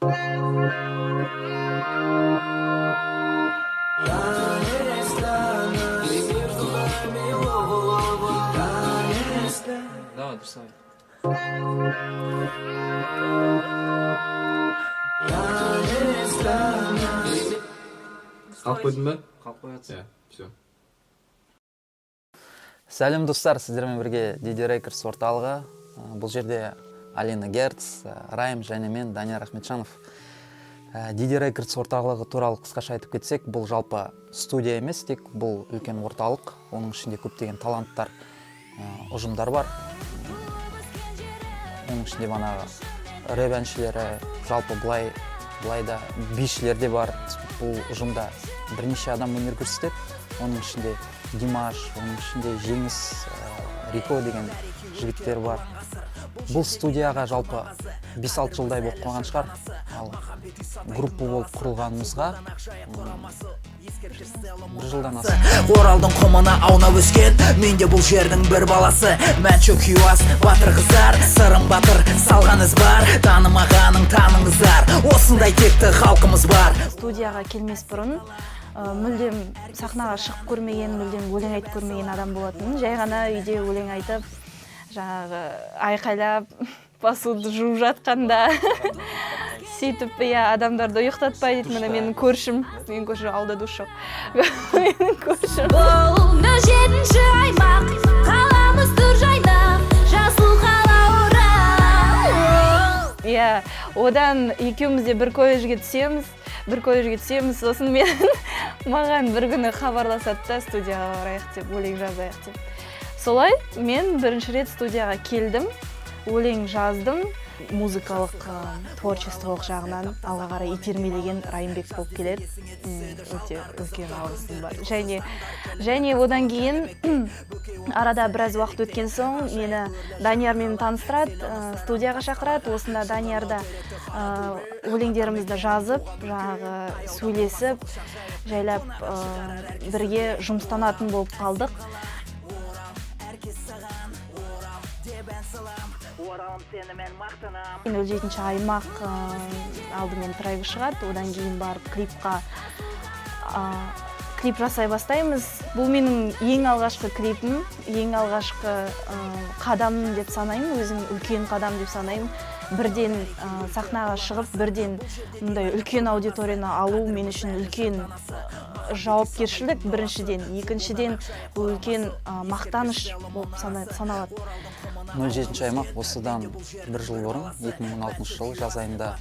Да, дұрыс айт. Қалып қойдың ба? Қалып қоятсың. Все. Сәлем достар, сіздермен бірге Диди Рекордс орталығы. Бұл жерде Алина Герц, Райым және мен Данияр Ахметжанов. Диди Рекордс орталығы туралы қысқаша айтып кетсек, бұл жалпы студия емес, тек бұл үлкен орталық. Оның ішінде көптеген таланттар, ұжымдар бар. Оның ішінде банағы рэп әншілері, жалпы былайда бишілер де бар. Бұл ұжымда бірнеше адам өнер көрсетеді. Оның ішінде Димаш, оның ішінде Жеңіс, Рико деген жігіттер бар. Бұл студияға жалпы 5-6 жылдай болып қалған шығар. Ал группа болып құрылғанымызға 1 жылдан асты. Оралдың құмына аунап өскен, менде бұл жердің бір баласы. Мәнші күйуас, батыр қыздар, сырым батыр, салған із бар. Танымағаның таныңыздар, осындай текті халқымыз бар. Студияға келмес бұрын мүлдем сахнаға шығып көрмеген, мүлдем өлең айтып көрмеген адам болатын. Жай ғана үйде өлең айтып, жаңағы айқайлап, посуды жуып жатқанда сөйтіп, адамдарды ұйықтатпай дейді. Міне менің көршім ауылда душ жоқ. Менің көршім. Бұл 7-ші аймақ, қаламыз тұр жайнақ, жасыл қала Орал. Одан екеуміз де бір колледжге түсеміз, сосын маған бір күні хабарласады да, студияға барайық деп, өлең жазайық деп. Солай мен бірінші рет студияға келдім, өлең жаздым. Музыкалық, творчестволық жағынан алға қарай итермелеген Райымбек болып келеді. Өте үлкен алғысым бар. Және одан кейін арада біраз уақыт өткен соң мені Даниярмен таныстырады, студияға шақырады. Осында Даниярда өлеңдерімізді жазып, жаңағы сөйлесіп, жайлап бірге жұмыстанатын болып қалдық. 7-ші аймақ алдымен трайвы шығады, одан кейін барып клип жасай бастаймыз. Бұл менің ең алғашқы клипім, ең алғашқы қадамым деп санаймын, өзім үлкен қадам деп санаймын. Бірден сахнаға шығып, бірден мұндай үлкен аудиторияны алу мен үшін үлкен жауапкершілік біріншіден, екіншіден бұл үлкен мақтаныш болып саналады. 07-ші аймақ осыдан 1 жыл бұрын, 2016 жылы жаз айында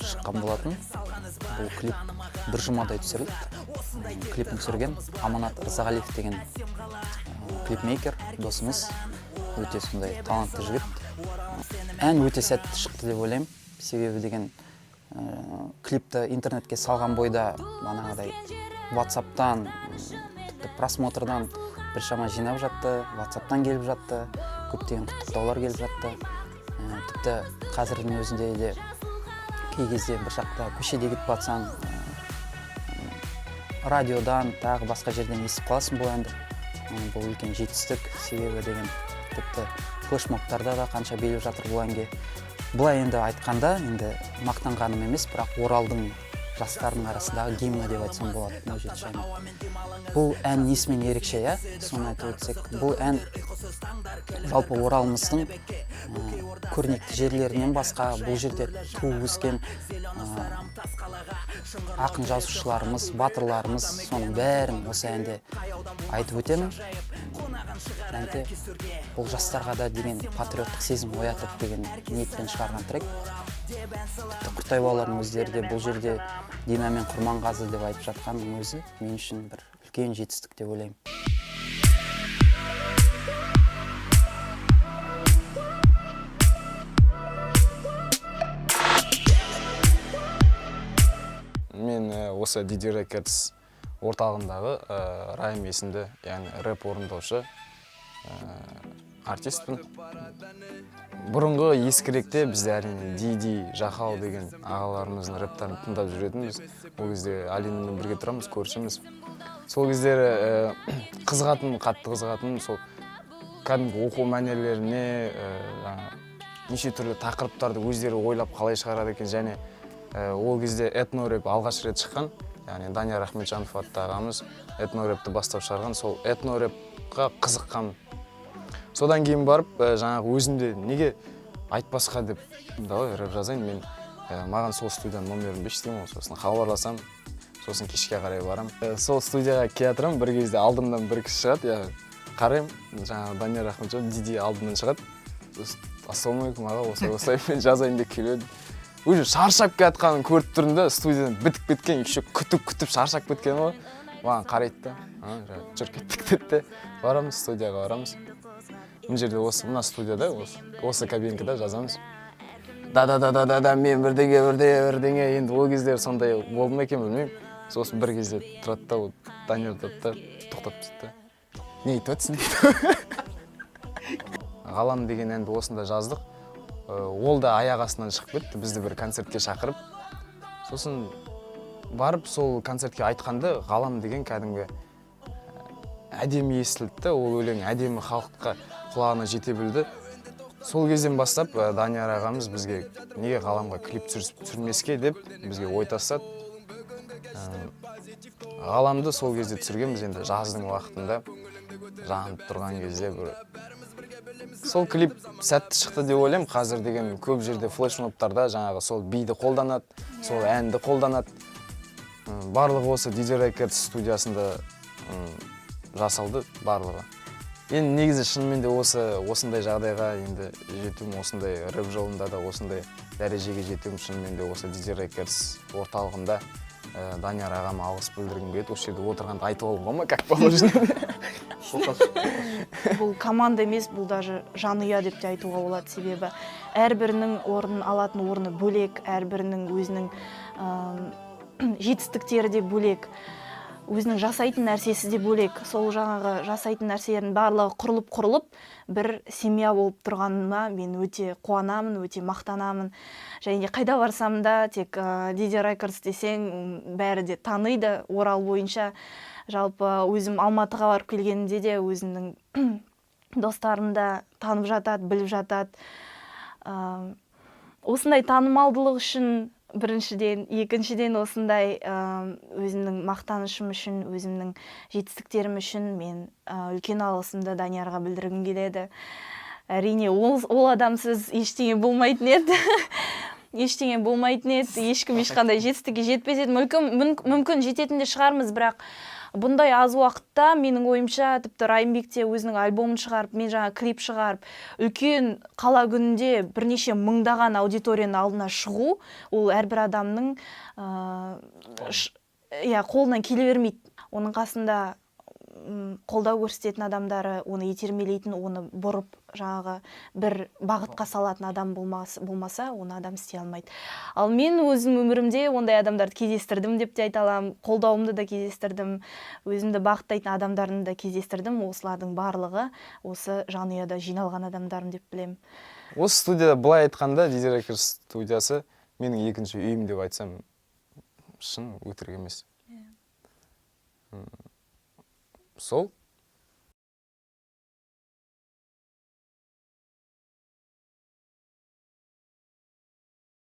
шыққан болатын. Бұл клип 1 жұмадай түсірілді. Клипін түсірген Аманат Рзағалиев деген клипмейкер досымыз, өте сондай талантты жігіт. Ән өте сәтті шықты деп ойлаймын. Себебі деген клипті интернетке салған бойда банағыдай WhatsApp-тан, просмотрдан біршама жинап жатты, WhatsApp-тан келіп жатты, көптеген құттықтаулар келіп жатты. Тіпті қазірдің өзінде де кей кезде бір жақта көшеде кетіп батсаң, радиодан, тағы басқа жерден естіп қаласың бұл әнді. Бұл үлкен жетістік, себебі деген тіпті флешмобтарда да қанша беріліп жатыр бұл әнге. Бұлай енді айтқанда, енді мақтанғаным емес, бірақ Оралдың жастардың арасындағы гимні деп айтсам болады. 07-ші аймақ. Бұл ән несімен ерекше, соны айтып өтсек. Бұл ән жалпы Оралымыздың көрнекті жерлерінен басқа, бұл жерде туып өскен ақын жазушыларымыз, батырларымыз, соның бәрін осы әнде айтып өтемін. Әнде бұл жастарға да деген патриоттық сезім оятып деген ниетпен шығарған трек. Тіпті Құртай бауырлардың өздері де бұл жерде Дина мен Құрманғазы деп айтып жатқанның өзі мен үшін бір үлкен жетістік деп ойлаймын. Мен осы Диди Рекордс орталығындағы Райым есімді, яғни рэп орындаушы артистпін. Бұрынғы ескіректе бізде әрине Диди, Жақау деген ағаларымыздың рэптарын тыңдап жүретінбіз. Ол кезде Алинамен бірге тұрамыз, көршіміз. Сол кездері қатты қызығатын, сол кәдімгі оқу мәнерлеріне неше түрлі тақырыптарды өздері ойлап қалай шығарады екен, және Ол кезде этно-рэп алғаш рет шыққан, яғни Данияр Ахметжанов атты ағамыз этно-рэпті бастап шығарған, сол этно-рэпқа қызыққам. Содан кейін барып, жаңағы өзімде неге айтпасқа деп, давай рэп жазайын, мен маған сол студияның номерін берші деймін, сосын хабарласам, сосын кешке қарай барам. Сол студияға келатырам, бір кезде алдымдан бір кісі шығады, қарайым, жаңағы Данияр Ахметжанов Диди алдымнан шығады. Ассалаумағалейкум аға, осылай мен жазайын деп келеді. Уже шаршап кетқанын көріп тұрдым да, студиядан бітіп кеткен, еще күтіп шаршап кеткен ғой. Маған қарайды да, жүр кеттік деді. Барамыз, студияға барамыз. Мына жерде мына студияда, осы кабинкада жазамыз. Да, мен бірдеңе, енді ол кездер сондай болды ма екен білмеймін. Сосын бір кезде тұрады да, Данияр тұрады да, тоқтап тұрады да. Не айтып жатсың дейді. Ғалам деген әнді осында жаздық. Ол да аяқ астынан шығып кетті, бізді бір концертке шақырып. Сосын барып сол концертке айтқанды Ғалам деген кәдімгі әдемі естілді, ол өлең әдемі халыққа құлағына жете білді. Сол кезден бастап Данияр ағамыз бізге неге Ғаламға клип түсірмеске деп бізге ой тастады. Ғаламды сол кезде түсіргенбіз, енді жаздың уақытында жанып тұрған кезде бір. Сол клип сәтті шықты деп ойлаймын. Қазір деген көп жерде флешмобтарда жаңағы сол биді қолданады, сол әнді қолданады. Барлығы осы DJ Records студиясында жасалды барлығы. Енді негізі шынымен де осындай жағдайға енді жетуім, осындай рэп жолында да осындай дәрежеге жетуім шынымен де осы DJ Records орталығында Данияр ағама алғыс білдіргім келеді. Осы жерде отырғанда айтып алуға ма, как положено? Бұл команда емес, бұл даже жанұя деп те айтуға болады, себебі әрбірінің орнын алатын орны бөлек, әрбірінің өзінің жетістіктері де бөлек, өзінің жасайтын нәрсесі де бөлек. Сол жаңағы жасайтын нәрселердің барлығы құрылып бір семья болып тұрғаныма мен өте қуанамын, өте мақтанамын. Және қайда барсам да тек DJ Records десең бәрі де таниды. Орал бойынша жалпы өзім Алматыға барып келгенде де өзімнің достарым да танып жатады, біліп жатады. Осындай танымалдылық үшін біріншіден, екіншіден осындай өзімнің мақтанышым үшін, өзімнің жетістіктерім үшін мен үлкен алғысымды Даниярға білдіргім келеді. Әрине, ол адамсыз ештеңе болмайтын еді. Ешкім ешқандай жетістікке жетпес еді. Мүмкін жететін де шығармыз, бірақ бұндай аз уақытта менің ойымша тіпті Райымбекте өзінің альбомын шығарып, мен жаңа клип шығарып, үлкен қала күнінде бірнеше мыңдаған аудиторияның алдына шығу, ол әрбір адамның қолынан келе бермейді. Оның қасында қолдау көрсететін адамдары, оны итермелейтін, оны бұрып жаңағы бір бағытқа салатын адам болмаса, оны адам істей алмайды. Ал мен өзім өмірімде ондай адамдарды кездестірдім деп те айта аламын, қолдауымды да кездестірдім, өзімді бағыттайтын адамдарын да кездестірдім. Осылардың барлығы осы жанұяда жиналған адамдарым деп білемін. Осы студияда былай айтқанда, DJ Records студиясы менің екінші үйім деп айтсам, шын өтірік емес. Сол